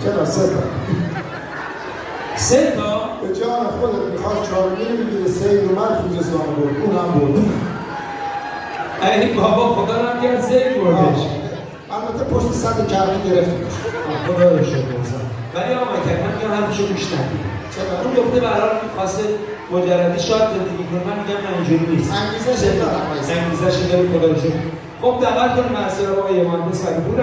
چرا سه تا؟ سه تا؟ به جان خودت میخواست چهارمیه میگیره سید اومد خوزستان بود اونم بود ای بابا خدا رو هم کرد سید بردش البته پشت صد کرمی گرفتیمش خدا رو شکر ولی آقا کرد من میگم حرفشو گوش ندید اون گفته برای میخواسته مجردی شاد زندگی کنه من میگم من اینجوری نیست انگیزش دارم انگیزش داری خدا رو شکر خب دعوت کنیم از آقای مهندس علیپور